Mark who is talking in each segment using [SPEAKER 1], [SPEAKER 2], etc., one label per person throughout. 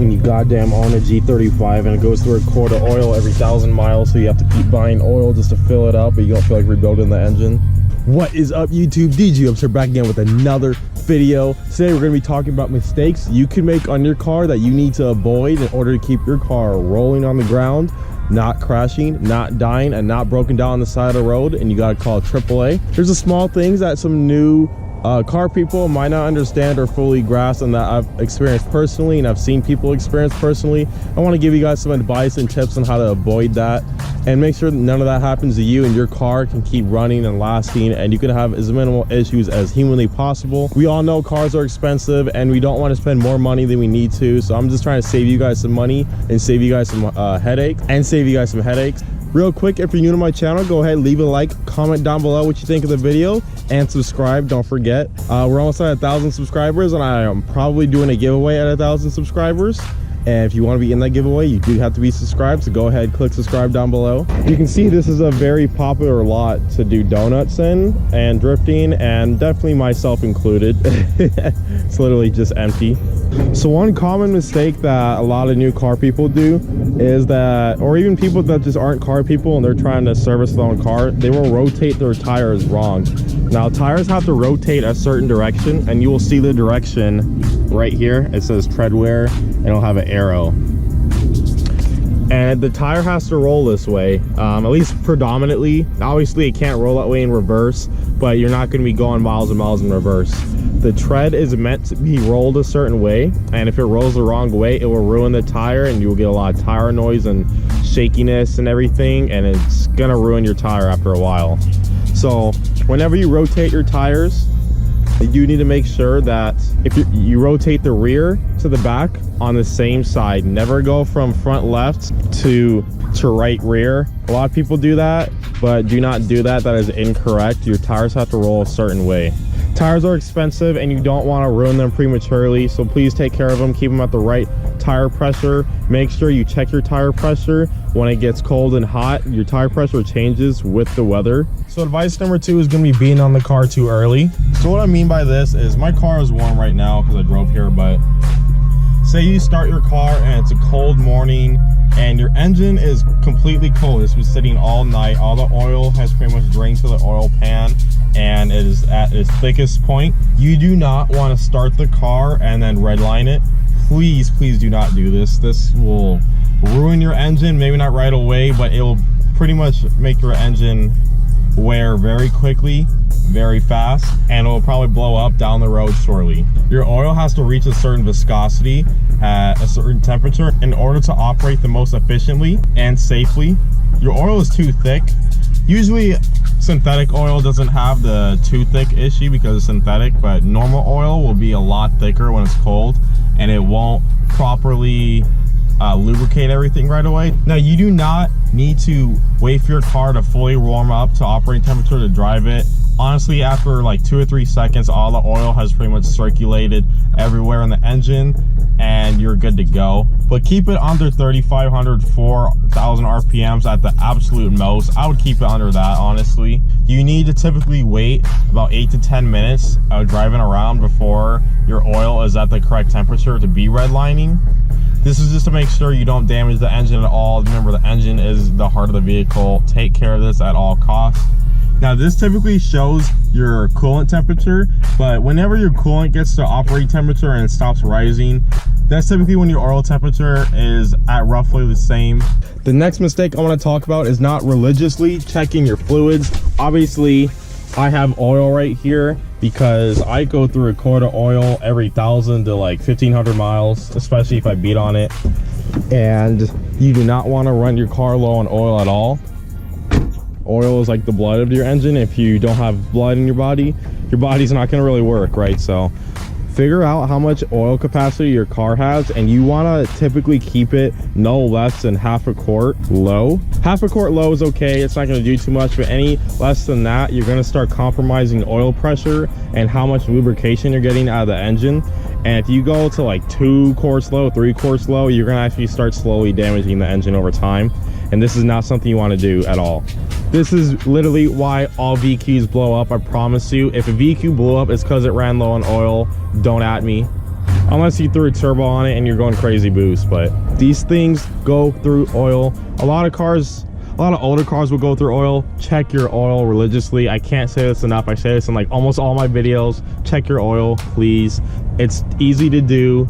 [SPEAKER 1] when you goddamn own a G35 and it goes through a quart of oil every 1,000 miles, so you have to keep buying oil just to fill it up, but you don't feel like rebuilding the engine. What is up, YouTube? DJ Ups here, back again with another video. Today we're going to be talking about mistakes you can make on your car that you need to avoid in order to keep your car rolling on the ground, not crashing, not dying, and not broken down on the side of the road, and you got to call AAA. There's the small things that some new car people might not understand or fully grasp, and that I've experienced personally and I've seen people experience personally. I want to give you guys some advice and tips on how to avoid that and make sure that none of that happens to you, and your car can keep running and lasting, and you can have as minimal issues as humanly possible. We all know cars are expensive and we don't want to spend more money than we need to, so I'm just trying to save you guys some money and save you guys some headaches. Real quick, if you're new to my channel, go ahead, leave a like, comment down below what you think of the video, and subscribe. Don't forget, we're almost at 1,000 subscribers, and I am probably doing a giveaway at 1,000 subscribers. And if you want to be in that giveaway, you do have to be subscribed, so go ahead, click subscribe down below. You can see this is a very popular lot to do donuts in and drifting, and definitely myself included. It's literally just empty. So one common mistake that a lot of new car people do is that, or even people that just aren't car people and they're trying to service their own car, they will rotate their tires wrong. Now, tires have to rotate a certain direction, and you will see the direction right here. It says tread wear, and it'll have an arrow. And the tire has to roll this way, at least predominantly. Obviously, it can't roll that way in reverse, but you're not going to be going miles and miles in reverse. The tread is meant to be rolled a certain way, and if it rolls the wrong way, it will ruin the tire, and you will get a lot of tire noise and shakiness and everything, and it's gonna ruin your tire after a while. So whenever you rotate your tires, you do need to make sure that if you rotate the rear to the back on the same side. Never go from front left to right rear. A lot of people do that, but do not do that. That is incorrect. Your tires have to roll a certain way. Tires are expensive and you don't want to ruin them prematurely, so please take care of them. Keep them at the right tire pressure. Make sure you check your tire pressure when it gets cold and hot. Your tire pressure changes with the weather. So advice number 2 is going to be being on the car too early. So what I mean by this is, my car is warm right now because I drove here, but say you start your car and it's a cold morning and your engine is completely cold. It's been sitting all night. All the oil has pretty much drained to the oil pan and it is at its thickest point. You do not want to start the car and then redline it. Please do not do this. This will ruin your engine. Maybe not right away, but it will pretty much make your engine wear very quickly, very fast, and it will probably blow up down the road shortly. Your oil has to reach a certain viscosity at a certain temperature in order to operate the most efficiently and safely. Your oil is too thick. Usually synthetic oil doesn't have the too thick issue because it's synthetic, but normal oil will be a lot thicker when it's cold, and it won't properly lubricate everything right away. Now, you do not need to wait for your car to fully warm up to operating temperature to drive it. Honestly, after like 2 or 3 seconds, all the oil has pretty much circulated everywhere in the engine and you're good to go. But keep it under 3,500, 4,000 RPMs at the absolute most. I would keep it under that, honestly. You need to typically wait about 8 to 10 minutes driving around before your oil is at the correct temperature to be redlining. This is just to make sure you don't damage the engine at all. Remember, the engine is the heart of the vehicle. Take care of this at all costs. Now, this typically shows your coolant temperature, but whenever your coolant gets to operating temperature and it stops rising, that's typically when your oil temperature is at roughly the same. The next mistake I want to talk about is not religiously checking your fluids. Obviously, I have oil right here because I go through a quart of oil every 1,000 to like 1,500 miles, especially if I beat on it. And you do not want to run your car low on oil at all. Oil is like the blood of your engine. If you don't have blood in your body's not going to really work, right? So figure out how much oil capacity your car has, and you want to typically keep it no less than half a quart low. Half a quart low is okay, it's not going to do too much, but any less than that, you're going to start compromising oil pressure and how much lubrication you're getting out of the engine. And if you go to like 2 quarts low, 3 quarts low, you're going to actually start slowly damaging the engine over time, and this is not something you want to do at all. This is literally why all VQs blow up. I promise you, if a VQ blew up, it's because it ran low on oil. Don't at me. unless you threw a turbo on it and you're going crazy boost. But these things go through oil. A lot of older cars will go through oil. Check your oil religiously. I can't say this enough. I say this in like almost all my videos. Check your oil, please. It's easy to do.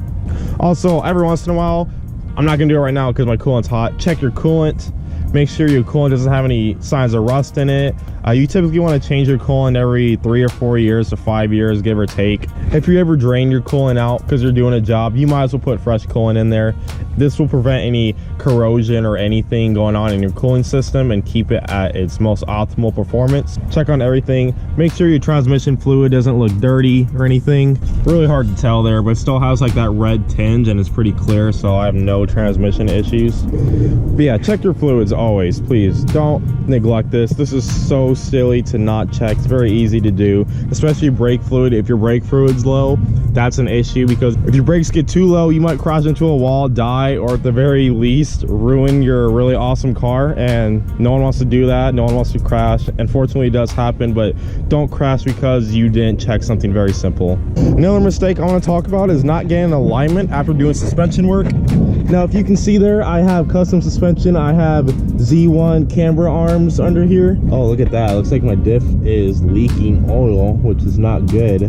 [SPEAKER 1] Also, every once in a while, I'm not gonna do it right now because my coolant's hot. Check your coolant. Make sure your coolant doesn't have any signs of rust in it. You typically want to change your coolant every 3 or 4 years to 5 years, give or take. If you ever drain your coolant out because you're doing a job, you might as well put fresh coolant in there. This will prevent any corrosion or anything going on in your cooling system and keep it at its most optimal performance. Check on everything. Make sure your transmission fluid doesn't look dirty or anything. Really hard to tell there, but it still has like that red tinge and it's pretty clear, so I have no transmission issues. But yeah, check your fluids always, please. Don't neglect this. This is so silly to not check. It's very easy to do, especially brake fluid. If your brake fluid's low, that's an issue, because if your brakes get too low, you might crash into a wall, die, or at the very least ruin your really awesome car. And no one wants to do that. No one wants to crash. Unfortunately, it does happen, but don't crash because you didn't check something very simple. Another mistake I want to talk about is not getting alignment after doing suspension work. Now, if you can see there, I have custom suspension. I have Z1 camber arms under here. Oh, look at that. Looks like my diff is leaking oil, which is not good.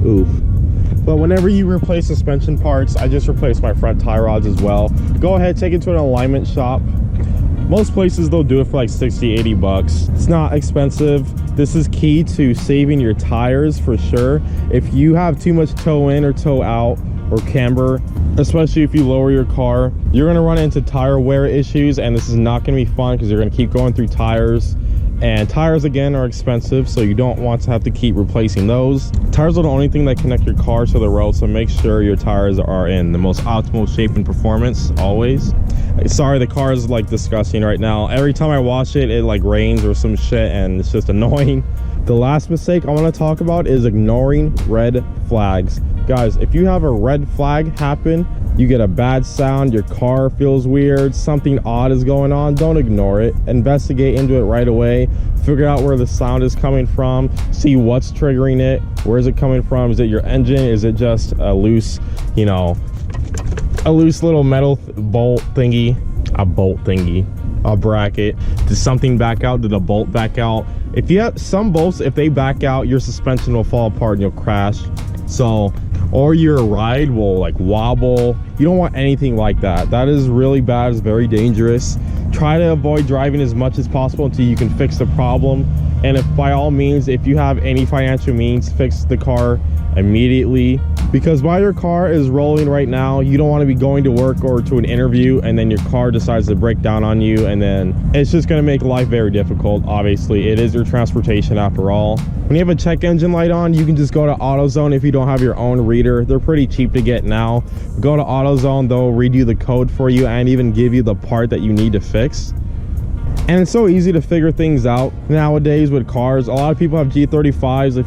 [SPEAKER 1] Oof. But whenever you replace suspension parts, I just replace my front tie rods as well. Go ahead, take it to an alignment shop. Most places they'll do it for like 60-80 bucks. It's not expensive. This is key to saving your tires for sure. If you have too much toe in or toe out or camber, especially if you lower your car, you're going to run into tire wear issues, and this is not going to be fun because you're going to keep going through tires. And tires, again, are expensive, so you don't want to have to keep replacing those. Tires are the only thing that connect your car to the road, so make sure your tires are in the most optimal shape and performance always. Sorry, the car is like disgusting right now. Every time I wash it, it like rains or some shit, and it's just annoying. The last mistake I want to talk about is ignoring red flags. Guys, if you have a red flag happen, you get a bad sound, your car feels weird, something odd is going on, don't ignore it. Investigate into it right away. Figure out where the sound is coming from. See what's triggering it. Where is it coming from? Is it your engine? Is it just a loose, you know, a loose little metal bolt thingy? A bolt thingy. A bracket. Did something back out? Did a bolt back out? If you have some bolts, if they back out, your suspension will fall apart and you'll crash. So, or your ride will like wobble. You don't want anything like that. That is really bad. It's very dangerous. Try to avoid driving as much as possible until you can fix the problem. And if by all means, if you have any financial means, fix the car immediately, because while your car is rolling right now, you don't want to be going to work or to an interview and then your car decides to break down on you, and then it's just going to make life very difficult. Obviously, it is your transportation after all. When you have a check engine light on, you can just go to AutoZone if you don't have your own reader. They're pretty cheap to get now. Go to AutoZone, they'll read you the code for you and even give you the part that you need to fix. And it's so easy to figure things out nowadays with cars. A lot of people have G35s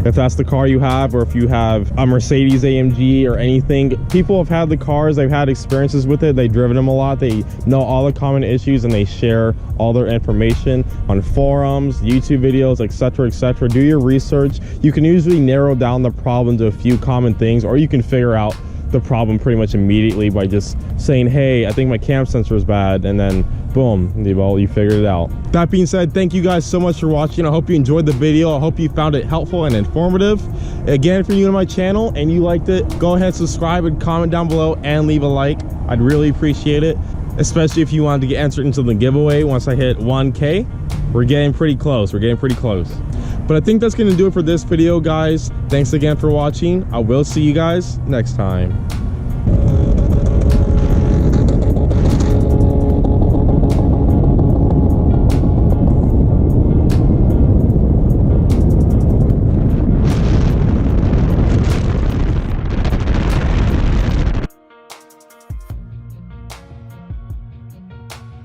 [SPEAKER 1] if that's the car you have, or if you have a Mercedes AMG or anything. People have had the cars, they've had experiences with it, they've driven them a lot, they know all the common issues, and they share all their information on forums, YouTube videos, etc, etc. Do your research. You can usually narrow down the problem to a few common things, or you can figure out the problem pretty much immediately by just saying, hey, I think my cam sensor is bad, and then boom, well, you figured it out. That being said, thank you guys so much for watching. I hope you enjoyed the video. I hope you found it helpful and informative. Again, if you're new to my channel and you liked it, go ahead, subscribe and comment down below and leave a like. I'd really appreciate it, especially if you wanted to get entered into the giveaway once I hit 1K. We're getting pretty close. But I think that's going to do it for this video, guys. Thanks again for watching. I will see you guys next time.